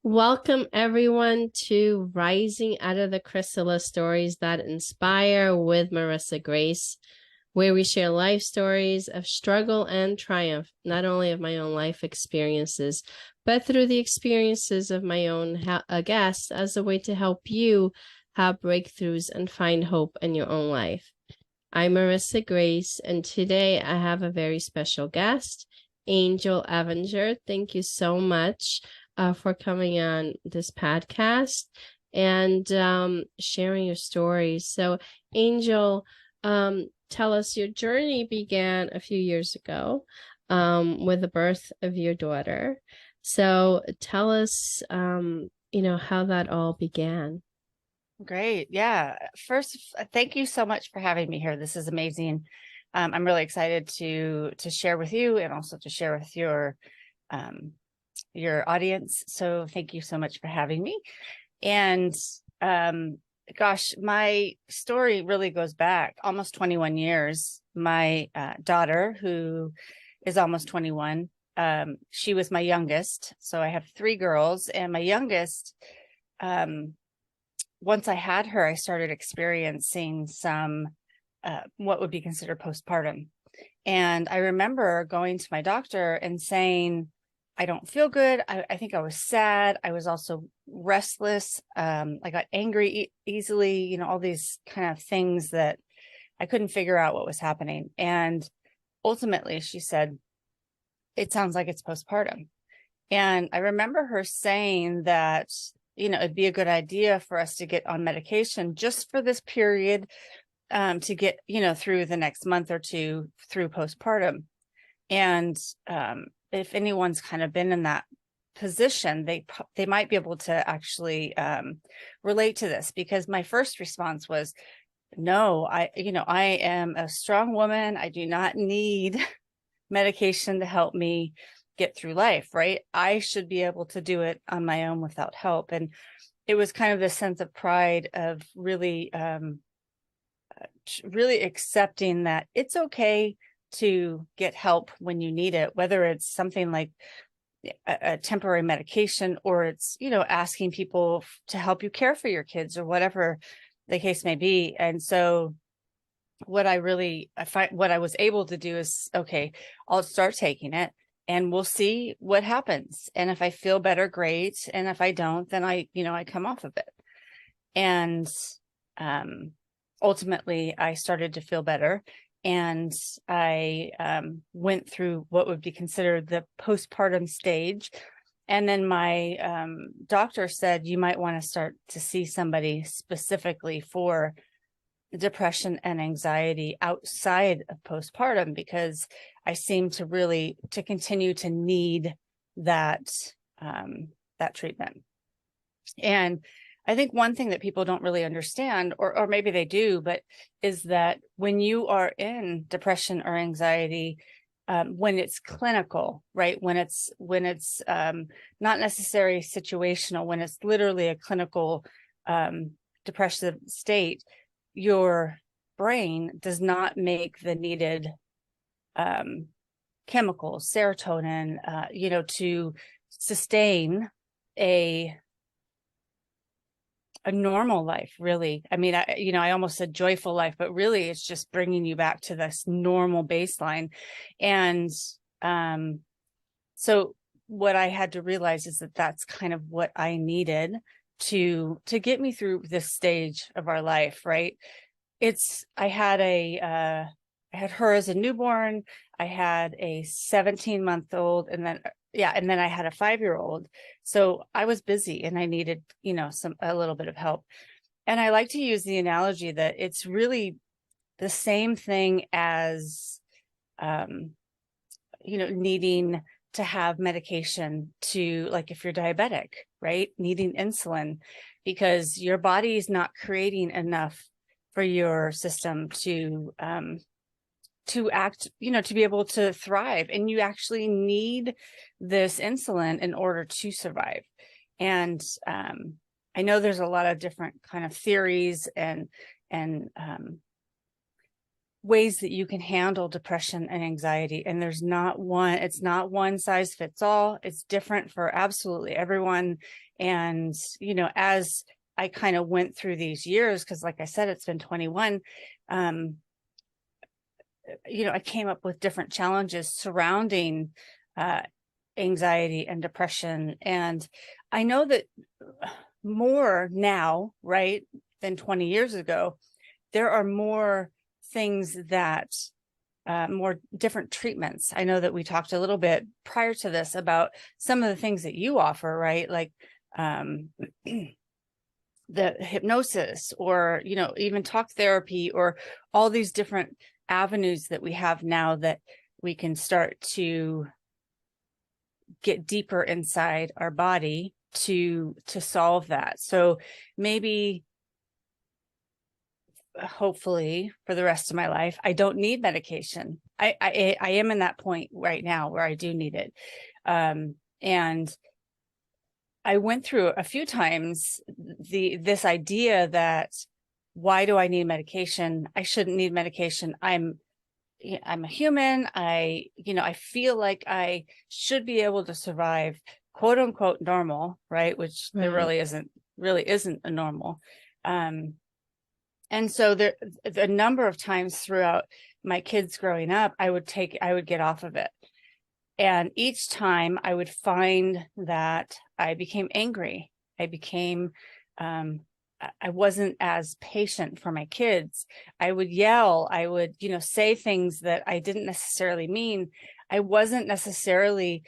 Welcome, everyone, to Rising Out of the Chrysalis Stories That Inspire with Marissa Grace, where we share life stories of struggle and triumph, not only of my own life experiences, but through the experiences of my own guests as a way to help you have breakthroughs and find hope in your own life. I'm Marissa Grace, and today I have a very special guest, Angel Avenger. Thank you so much for coming on this podcast and sharing your stories. So, Angel, tell us, your journey began a few years ago with the birth of your daughter. So, tell us, how that all began. Great. Yeah. First, thank you so much for having me here. This is amazing. I'm really excited to share with you and also to share with your audience. So thank you so much for having me. And gosh, my story really goes back almost 21 years. My daughter, who is almost 21, she was my youngest. So I have three girls, and my youngest, once I had her, I started experiencing some what would be considered postpartum. And I remember going to my doctor and saying, I don't feel good. I think I was sad. I was also restless. I got angry easily, all these kind of things that I couldn't figure out what was happening. And ultimately, she said, it sounds like it's postpartum. And I remember her saying that, it'd be a good idea for us to get on medication just for this period, to get, through the next month or two through postpartum. And if anyone's kind of been in that position, they might be able to actually relate to this, because my first response was, no, I am a strong woman. I do not need medication to help me get through life, right? I should be able to do it on my own without help. And it was kind of this sense of pride of really accepting that it's okay to get help when you need it, whether it's something like a temporary medication, or it's, asking people to help you care for your kids, or whatever the case may be. And so what I was able to do is, okay, I'll start taking it and we'll see what happens. And if I feel better, great. And if I don't, then I come off of it. And ultimately I started to feel better. And I went through what would be considered the postpartum stage. And then my doctor said, you might want to start to see somebody specifically for depression and anxiety outside of postpartum, because I seem to continue to need that treatment. And I think one thing that people don't really understand, or maybe they do, but is that when you are in depression or anxiety, when it's clinical, right? When it's not necessarily situational, when it's literally a clinical depressive state, your brain does not make the needed chemicals, serotonin, to sustain a normal life, really. I mean, I almost said joyful life, but really it's just bringing you back to this normal baseline. And so what I had to realize is that that's kind of what I needed to get me through this stage of our life, right? I had her as a newborn. I had a 17-month-old, and then I had a 5-year-old. So I was busy and I needed, a little bit of help. And I like to use the analogy that it's really the same thing as, needing to have medication to, like, if you're diabetic, right? Needing insulin because your body is not creating enough for your system to act, to be able to thrive. And you actually need this insulin in order to survive. And I know there's a lot of different kind of theories and ways that you can handle depression and anxiety. And there's not one, it's not one size fits all. It's different for absolutely everyone. And, you know, as I kind of went through these years, because like I said, it's been 21, you know, I came up with different challenges surrounding anxiety and depression. And I know that more now, right, than 20 years ago, there are more things that more different treatments. I know that we talked a little bit prior to this about some of the things that you offer, right? Like the hypnosis, or, you know, even talk therapy, or all these different avenues that we have now that we can start to get deeper inside our body to solve that. So maybe, hopefully for the rest of my life, I don't need medication. I am in that point right now where I do need it. And I went through a few times this idea that, why do I need medication? I shouldn't need medication. I'm a human. I feel like I should be able to survive, quote unquote, normal, right? Which there really isn't a normal. And so there, a number of times throughout my kids growing up, I would get off of it. And each time I would find that I became angry. I became, I wasn't as patient for my kids. I would yell. I would, say things that I didn't necessarily mean. I wasn't necessarily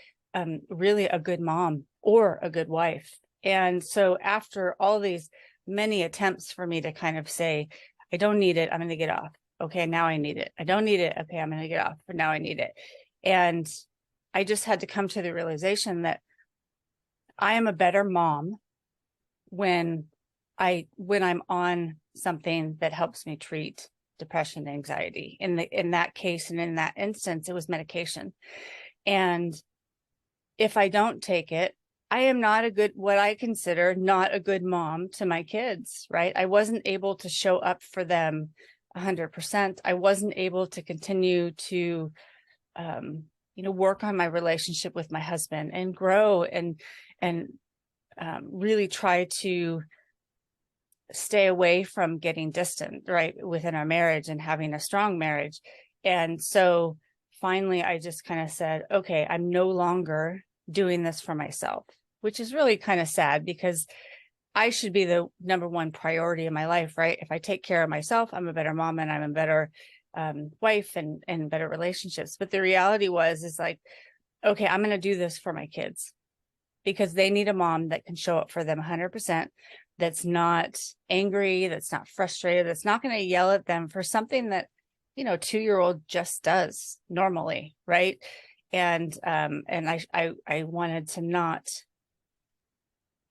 really a good mom or a good wife. And so after all these many attempts for me to kind of say, I don't need it, I'm going to get off. Okay, now I need it. I don't need it. Okay, I'm going to get off, but now I need it. And I just had to come to the realization that I am a better mom when I'm on something that helps me treat depression and anxiety. In that case, and in that instance, it was medication. And if I don't take it, I am not what I consider not a good mom to my kids, right? I wasn't able to show up for them 100%. I wasn't able to continue to, work on my relationship with my husband and grow and really try to stay away from getting distant, right, within our marriage and having a strong marriage. And so finally, I just kind of said, okay, I'm no longer doing this for myself, which is really kind of sad, because I should be the number one priority in my life, right? If I take care of myself, I'm a better mom and I'm a better wife and better relationships. But the reality is like, okay, I'm going to do this for my kids because they need a mom that can show up for them 100%, that's not angry, that's not frustrated, that's not going to yell at them for something that, 2-year-old just does normally, right? And I wanted to not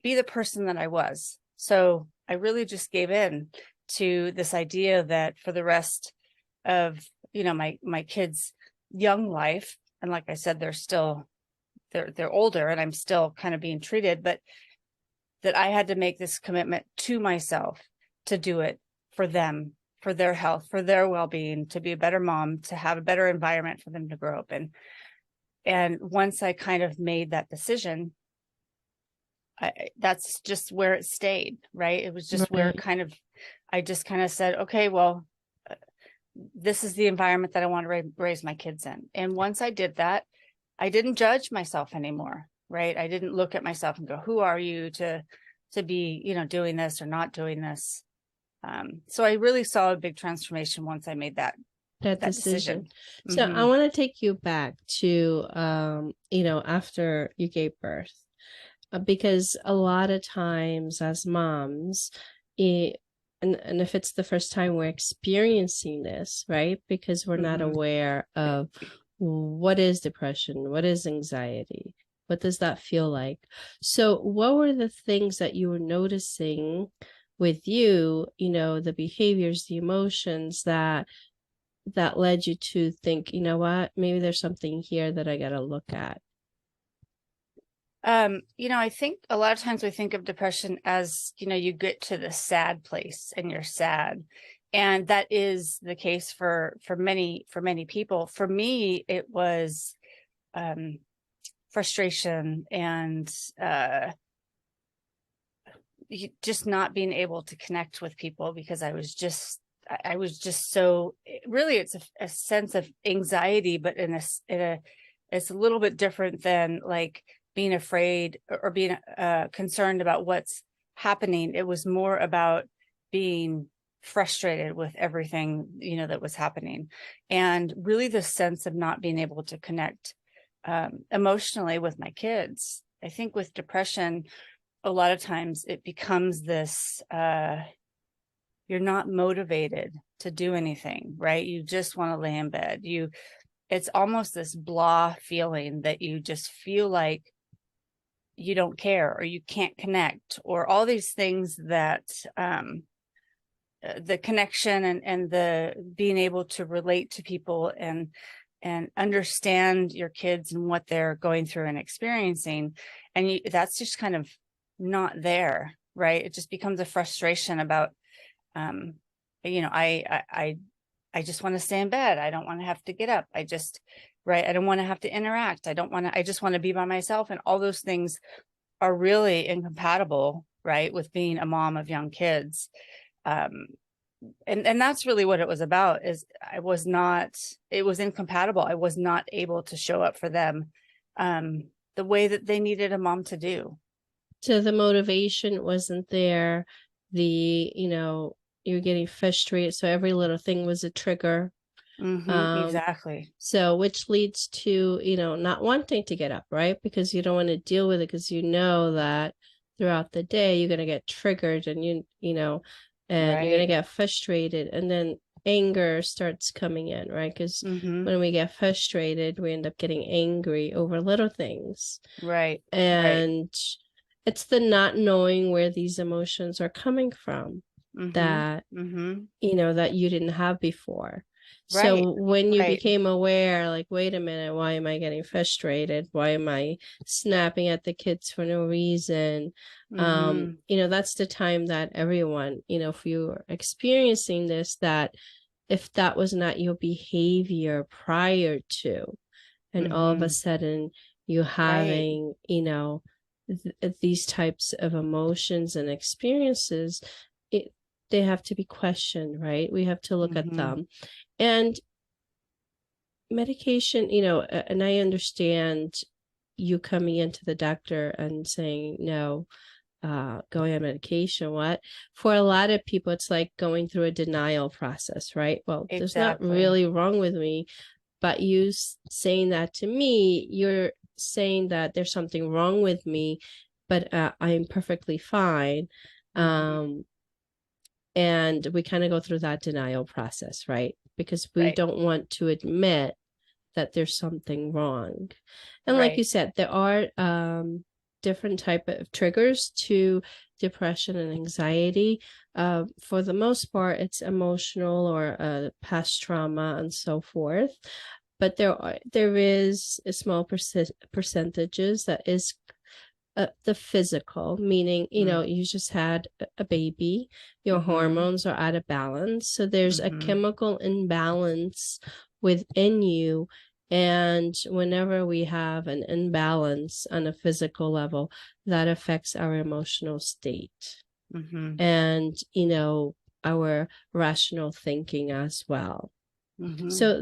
be the person that I was. So I really just gave in to this idea that for the rest of, my kids' young life, and like I said, they're older and I'm still kind of being treated, but that I had to make this commitment to myself to do it for them, for their health, for their well-being, to be a better mom, to have a better environment for them to grow up in. And once I kind of made that decision, that's just where it stayed, right? It was just where I just kind of said, okay, well, this is the environment that I want to raise my kids in. And once I did that, I didn't judge myself anymore, right? I didn't look at myself and go, who are you to be, doing this or not doing this? So I really saw a big transformation once I made that decision. So I want to take you back to, after you gave birth, because a lot of times as moms, and if it's the first time we're experiencing this, right? Because we're not aware of what is depression, what is anxiety, what does that feel like? So what were the things that you were noticing with you, the behaviors, the emotions that led you to think, what, maybe there's something here that I got to look at? I think a lot of times we think of depression as, you get to the sad place and you're sad. And that is the case for many people. For me, it was frustration and just not being able to connect with people, because I was just so, really, it's a sense of anxiety, but it's a little bit different than like being afraid or being concerned about what's happening. It was more about being frustrated with everything, that was happening, and really the sense of not being able to connect emotionally with my kids. I think with depression, a lot of times it becomes this, you're not motivated to do anything, right? You just want to lay in bed. It's almost this blah feeling that you just feel like you don't care, or you can't connect, or all these things that the connection and the being able to relate to people and understand your kids and what they're going through and experiencing. And that's just kind of not there, right? It just becomes a frustration about, I just want to stay in bed. I don't want to have to get up. I don't want to have to interact. I just want to be by myself. And all those things are really incompatible, right, with being a mom of young kids. And that's really what it was about, is it was incompatible. I was not able to show up for them the way that they needed a mom to do. So the motivation wasn't there. You're getting frustrated. So every little thing was a trigger. Exactly. So which leads to, not wanting to get up, right? Because you don't want to deal with it, because you know that throughout the day you're going to get triggered, and and right. You're going to get frustrated, and then anger starts coming in, right? Because when we get frustrated, we end up getting angry over little things. Right. And it's the not knowing where these emotions are coming from that, that you didn't have before. Right. So when you became aware, like, wait a minute, why am I getting frustrated? Why am I snapping at the kids for no reason? That's the time that everyone, if you're experiencing this, that if that was not your behavior prior to, and all of a sudden you having, these types of emotions and experiences, they have to be questioned, right? We have to look at them. And medication, and I understand you coming into the doctor and saying, no, going on medication, what? For a lot of people, it's like going through a denial process, right? Well, there's not really wrong with me, but you saying that to me, you're saying that there's something wrong with me, but I'm perfectly fine. And we kind of go through that denial process, right? Because we don't want to admit that there's something wrong. And like you said, there are different type of triggers to depression and anxiety. For the most part, it's emotional or past trauma and so forth. But there is a small percentages that is the physical, meaning, you just had a baby, your hormones are out of balance. So there's a chemical imbalance within you. And whenever we have an imbalance on a physical level, that affects our emotional state and, our rational thinking as well. So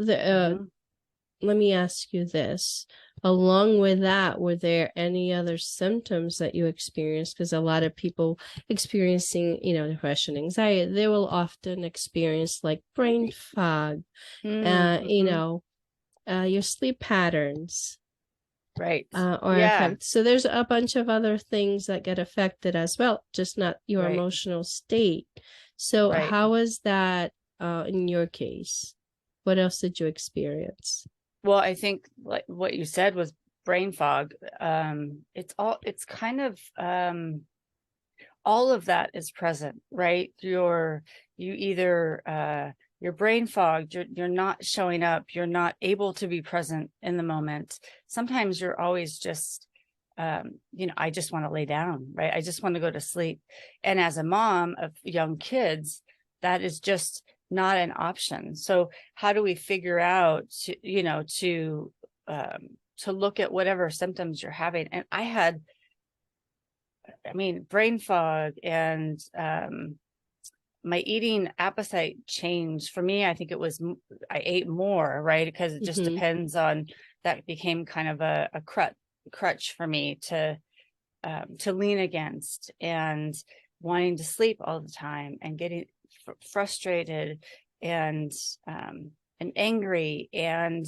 let me ask you this. Along with that, were there any other symptoms that you experienced? Because a lot of people experiencing, depression, anxiety, they will often experience like brain fog, your sleep patterns. Right. Affect. So there's a bunch of other things that get affected as well, just not your emotional state. So how is that in your case? What else did you experience? Well, I think like what you said was brain fog. It's kind of all of that is present, right? You're brain fogged, you're not showing up, you're not able to be present in the moment. Sometimes you're always just I just want to lay down, right? I just want to go to sleep. And as a mom of young kids, that is just not an option. So how do we figure out to look at whatever symptoms you're having? And brain fog and my eating appetite changed. For me, I think it was I ate more, right? Because it just depends on, that became kind of a crutch for me to lean against, and wanting to sleep all the time, and getting frustrated and angry, and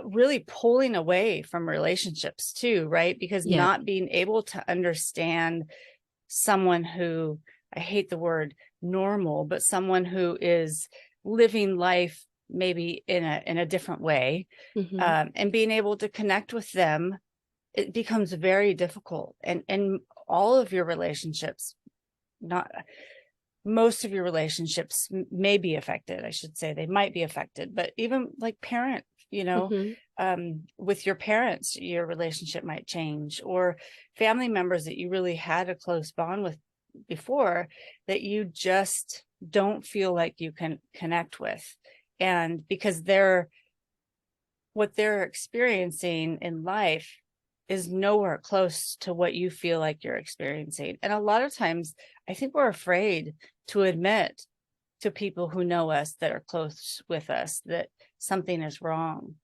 really pulling away from relationships too, right? Because not being able to understand someone who, I hate the word normal, but someone who is living life maybe in a different way, and being able to connect with them, it becomes very difficult. And all of your relationships, not most of your relationships, may be affected. I should say they might be affected, but even like parent, with your parents, your relationship might change, or family members that you really had a close bond with before, that you just don't feel like you can connect with. And because what they're experiencing in life is nowhere close to what you feel like you're experiencing. And a lot of times I think we're afraid to admit to people who know us, that are close with us, that something is wrong,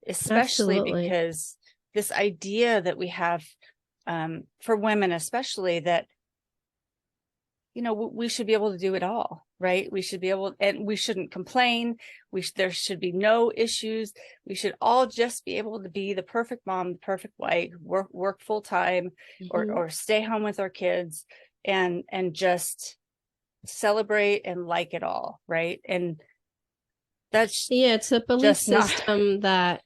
especially because this idea that we have, for women especially, that we should be able to do it all, right? We should be able, and we shouldn't complain. There should be no issues. We should all just be able to be the perfect mom, the perfect wife, work full time, or stay home with our kids, and just celebrate and like it all, right? And that's it's a belief system that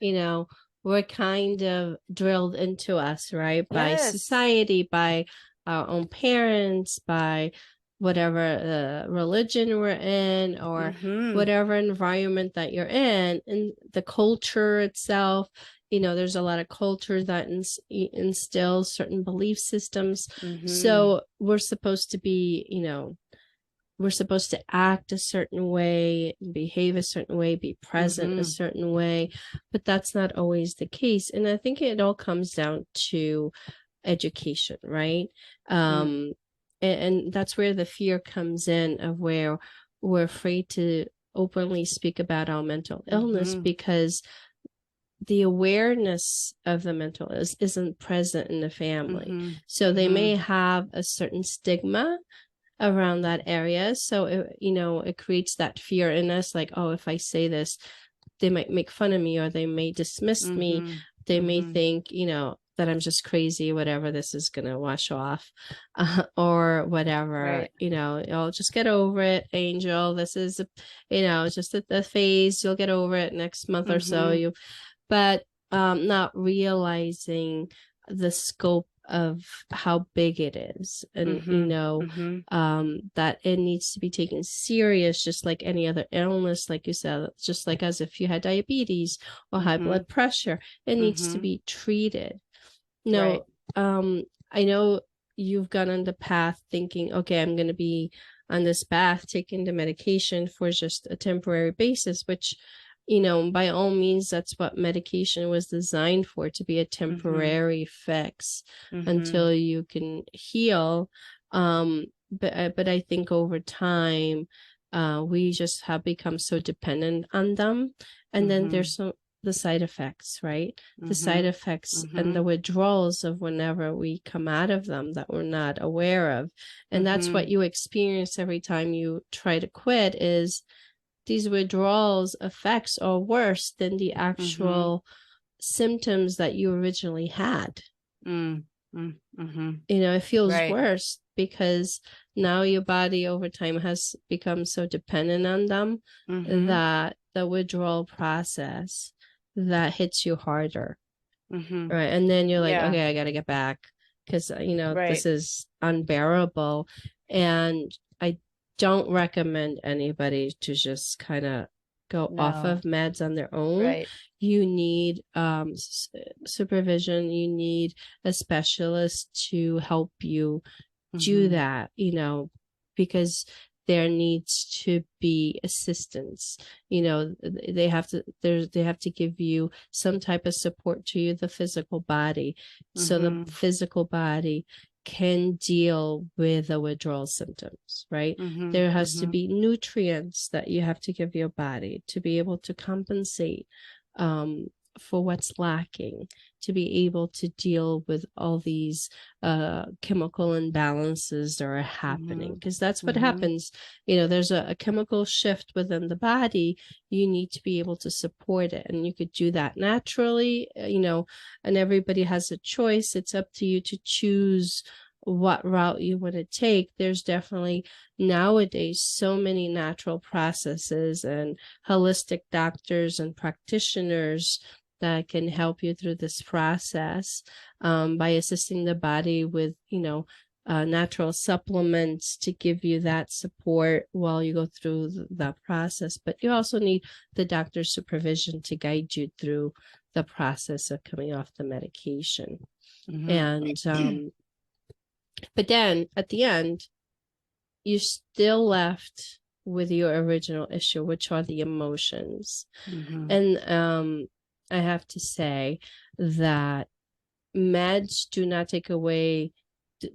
we're kind of drilled into us, right? By society, by our own parents, by whatever religion we're in, or whatever environment that you're in, and the culture itself. There's a lot of culture that instills certain belief systems. So we're supposed to be, we're supposed to act a certain way, behave a certain way, be present a certain way, but that's not always the case. And I think it all comes down to education, right? And that's where the fear comes in, of where we're afraid to openly speak about our mental illness, because the awareness of the mental illness isn't present in the family. So they may have a certain stigma around that area. So it creates that fear in us, like, oh, if I say this, they might make fun of me, or they may dismiss me. They may think, that I'm just crazy, whatever, this is going to wash off, or whatever, I'll just get over it, Angel. This is, just the phase. You'll get over it next month or so. But not realizing the scope of how big it is, and that it needs to be taken serious, just like any other illness. Like you said, just like as if you had diabetes or high blood pressure, it needs to be treated. I know you've gone on the path thinking, okay, I'm going to be on this path taking the medication for just a temporary basis, which by all means, that's what medication was designed for, to be a temporary fix until you can heal. But I think over time, we just have become so dependent on them. And then there's the side effects, right? The side effects and the withdrawals of whenever we come out of them that we're not aware of. And that's what you experience every time you try to quit, is these withdrawals effects are worse than the actual symptoms that you originally had. It feels worse, because now your body over time has become so dependent on them that the withdrawal process that hits you harder. Right. And then you're like, okay, I got to get back, because, this is unbearable. And I don't recommend anybody to just kind of go off of meds on their own. You need supervision. You need a specialist to help you do that, because there needs to be assistance. You know, they have to give you some type of support to the physical body, so the physical body can deal with the withdrawal symptoms, right? There has to be nutrients that you have to give your body to be able to compensate for what's lacking, to be able to deal with all these chemical imbalances that are happening, because that's what happens. You know, there's a chemical shift within the body. You need to be able to support it, and you could do that naturally, you know, and everybody has a choice. It's up to you to choose what route you want to take. There's definitely nowadays so many natural processes and holistic doctors and practitioners that can help you through this process by assisting the body with, you know, natural supplements to give you that support while you go through that process. But you also need the doctor's supervision to guide you through the process of coming off the medication. And but then at the end, you're still left with your original issue, which are the emotions. And I have to say that meds do not take away,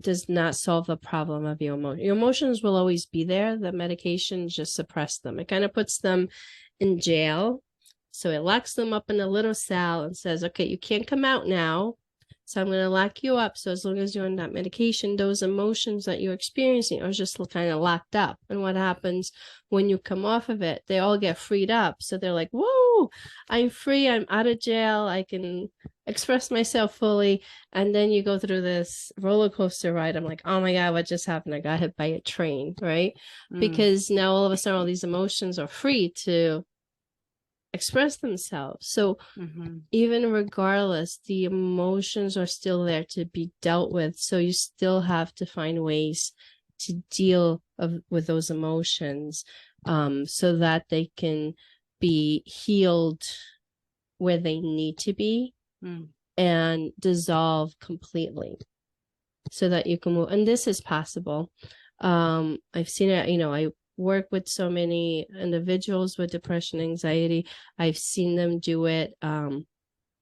does not solve the problem of your emotions. Your emotions will always be there. The medications just suppress them. It kind of puts them in jail. So it locks them up in a little cell and says, okay, you can't come out now. So I'm going to lock you up. So as long as you're on that medication, those emotions that you're experiencing are just kind of locked up. And what happens when you come off of it, they all get freed up. So they're like, whoa, I'm free. I'm out of jail. I can express myself fully. And then you go through this roller coaster ride. I'm like, oh my God, what just happened? I got hit by a train, right? Because now all of a sudden, all these emotions are free to express themselves. So even regardless, the emotions are still there to be dealt with. So you still have to find ways to deal with those emotions so that they can be healed where they need to be and dissolve completely so that you can move. And this is possible. I've seen it, you know, I work with so many individuals with depression, anxiety. I've seen them do it.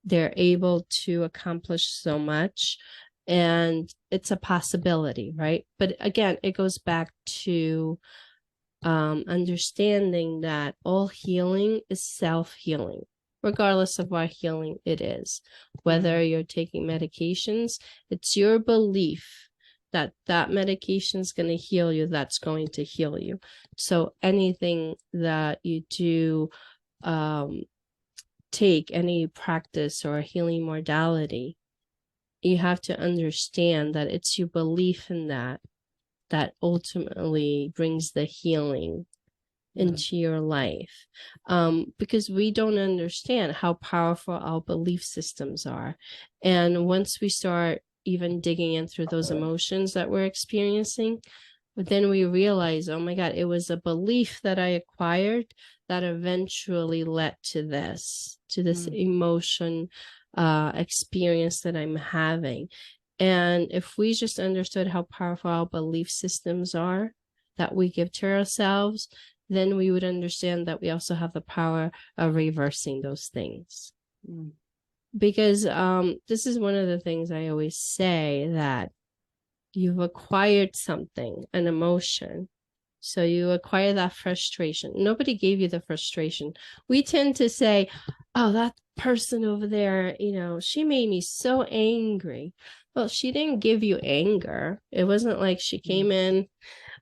They're able to accomplish so much, and it's a possibility, right? But again, it goes back to understanding that all healing is self-healing, regardless of what healing it is. Whether you're taking medications, it's your belief that that medication is going to heal you, that's going to heal you. So anything that you do, take any practice or healing modality, you have to understand that it's your belief in that ultimately brings the healing into your life. Because we don't understand how powerful our belief systems are. And once we start even digging in through those emotions that we're experiencing, but then we realize, oh my God, it was a belief that I acquired that eventually led to this emotion experience that I'm having. And if we just understood how powerful our belief systems are that we give to ourselves, then we would understand that we also have the power of reversing those things. Because this is one of the things I always say, that you've acquired something, an emotion. So you acquire that frustration. Nobody gave you the frustration. We tend to say, oh, that person over there, you know, she made me so angry. Well, she didn't give you anger. It wasn't like she came in,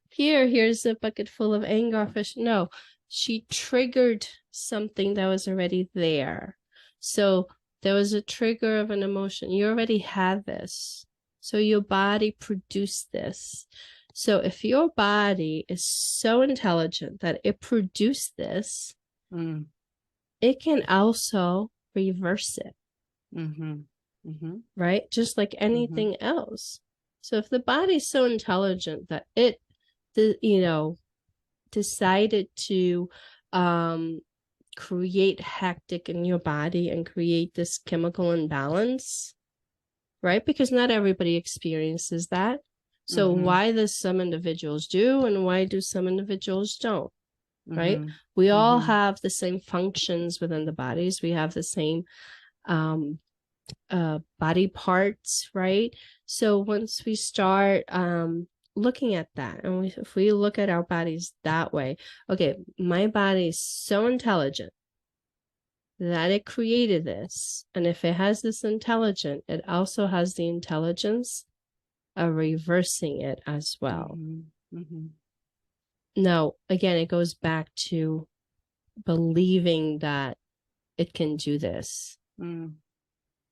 here's a bucket full of anger fish. No, she triggered something that was already there. So there was a trigger of an emotion. You already had this. So your body produced this. So if your body is so intelligent that it produced this, it can also reverse it. Right? Just like anything else. So if the body's so intelligent that it, you know, decided to create hectic in your body and create this chemical imbalance, right? Because not everybody experiences that. So Mm-hmm. why does some individuals do and why do some individuals don't? Right? Mm-hmm. We all Mm-hmm. have the same functions within the bodies. We have the same body parts, right? So once we start looking at that, and if we look at our bodies that way, okay, my body is so intelligent that it created this. And if it has this intelligence, it also has the intelligence of reversing it as well. Mm-hmm. Mm-hmm. Now, again, it goes back to believing that it can do this. Mm.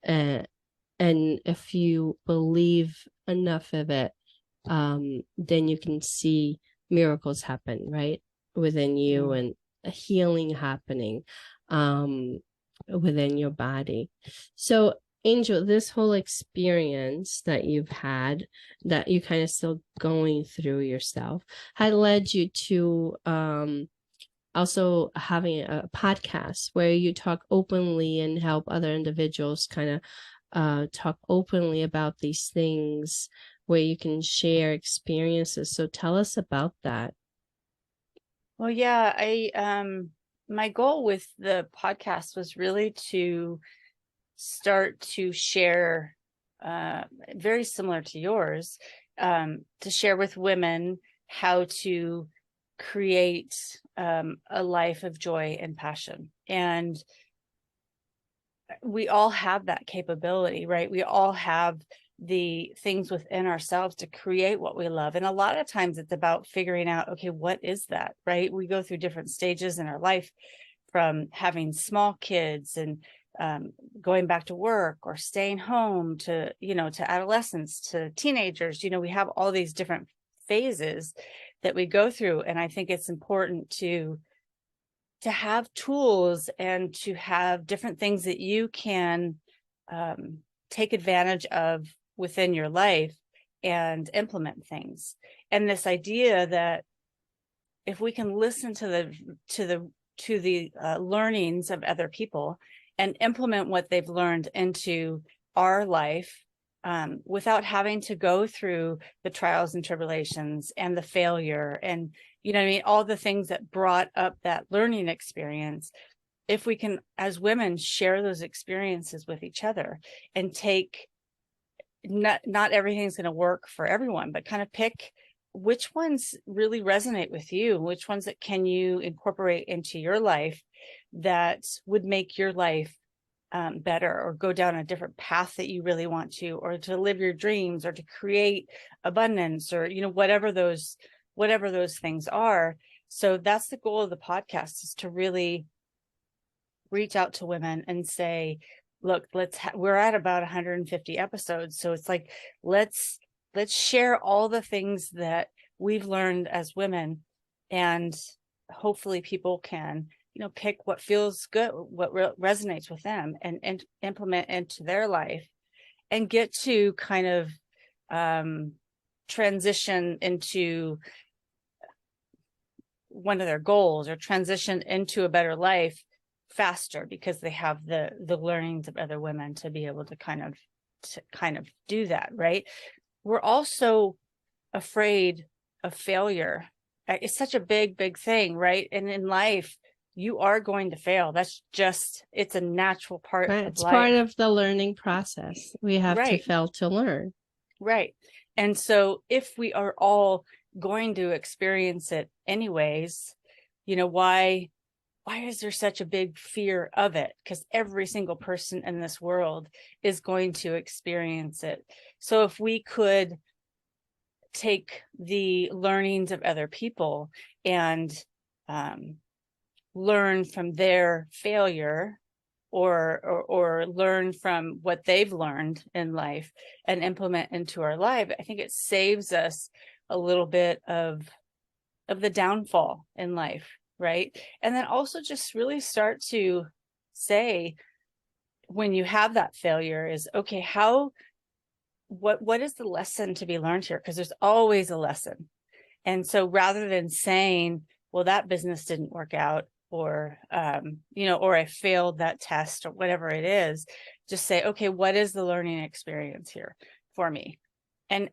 And if you believe enough of it, then you can see miracles happen, right? Within you, Mm. and a healing happening within your body. So, Angel, this whole experience that you've had, that you kind of still going through yourself, had led you to also having a podcast where you talk openly and help other individuals kind of talk openly about these things, where you can share experiences. So tell us about that. Well, yeah, my goal with the podcast was really to start to share, very similar to yours, to share with women how to create a life of joy and passion. And we all have that capability, right? We all have the things within ourselves to create what we love. And a lot of times it's about figuring out, okay, what is that, right? We go through different stages in our life, from having small kids and going back to work or staying home, to, to adolescence, to teenagers. We have all these different phases that we go through. And I think it's important to have tools and to have different things that you can take advantage of within your life and implement things. And this idea that if we can listen to the learnings of other people and implement what they've learned into our life, without having to go through the trials and tribulations and the failure and, all the things that brought up that learning experience. If we can, as women, share those experiences with each other and take, not everything's going to work for everyone, but kind of pick which ones really resonate with you, which ones that can you incorporate into your life that would make your life better, or go down a different path that you really want to, or to live your dreams, or to create abundance, or whatever those things are. So that's the goal of the podcast, is to really reach out to women and say, look, we're at about 150 episodes, so it's like, let's share all the things that we've learned as women, and hopefully people can pick what feels good, what resonates with them, and implement into their life, and get to kind of transition into one of their goals, or transition into a better life faster, because they have the learnings of other women to be able to kind of do that, right? We're also afraid of failure. It's such a big thing, right? And in life, you are going to fail. It's a natural part Right. of It's life. part of the learning process. We have Right. to fail to learn. Right. And so if we are all going to experience it anyways, why is there such a big fear of it? Because every single person in this world is going to experience it. So if we could take the learnings of other people and learn from their failure, or learn from what they've learned in life and implement into our life, I think it saves us a little bit of the downfall in life, right? And then also just really start to say, when you have that failure, is, okay, what is the lesson to be learned here? Because there's always a lesson. And so rather than saying, well, that business didn't work out, or or I failed that test, or whatever it is, just say, okay, what is the learning experience here for me? And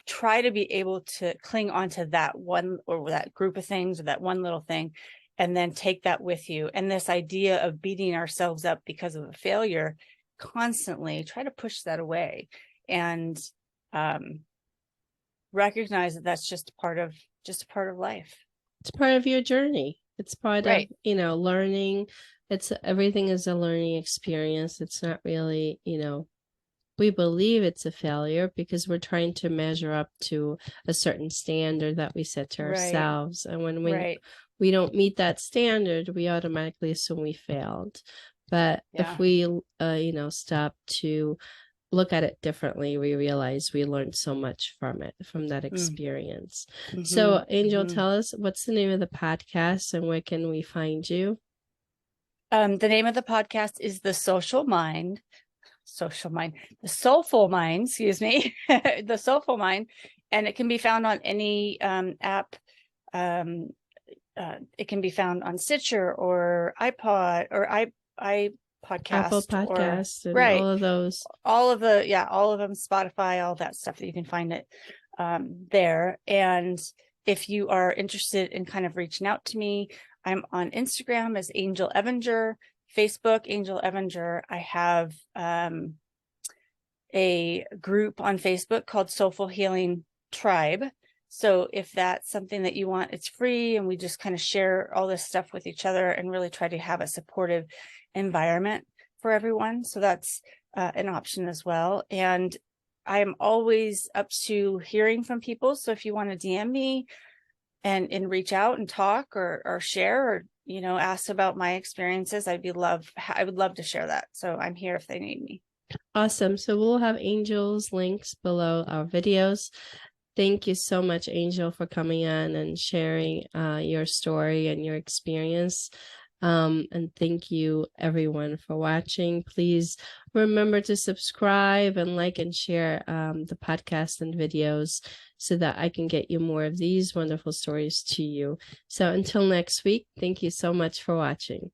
try to be able to cling onto that one or that group of things or that one little thing, and then take that with you. And this idea of beating ourselves up because of a failure, constantly try to push that away and recognize that that's just part of life. It's part of your journey. It's part Right. of, learning. Everything is a learning experience. It's not really, we believe it's a failure because we're trying to measure up to a certain standard that we set to ourselves. And when we don't meet that standard, we automatically assume we failed. But if we, stop to look at it differently, we realize we learned so much from that experience. So Angel, tell us, what's the name of the podcast and where can we find you? The name of the podcast is The Soulful Mind, excuse me, The Soulful Mind. And it can be found on any app. It can be found on Stitcher or iPod or iPodcast, Apple Podcast, and all of those. All of them, Spotify, all that stuff that you can find it there. And if you are interested in kind of reaching out to me, I'm on Instagram as Angel Evinger, Facebook, Angel Evinger. I have a group on Facebook called Soulful Healing Tribe. So if that's something that you want, it's free, and we just kind of share all this stuff with each other and really try to have a supportive environment for everyone. So that's an option as well. And I'm always up to hearing from people. So if you want to DM me and reach out and talk or share or, ask about my experiences, I would love to share that. So I'm here if they need me. Awesome. So we'll have Angel's links below our videos. Thank you so much, Angel, for coming on and sharing your story and your experience. And thank you, everyone, for watching. Please remember to subscribe and like and share the podcast and videos so that I can get you more of these wonderful stories to you. So until next week, thank you so much for watching.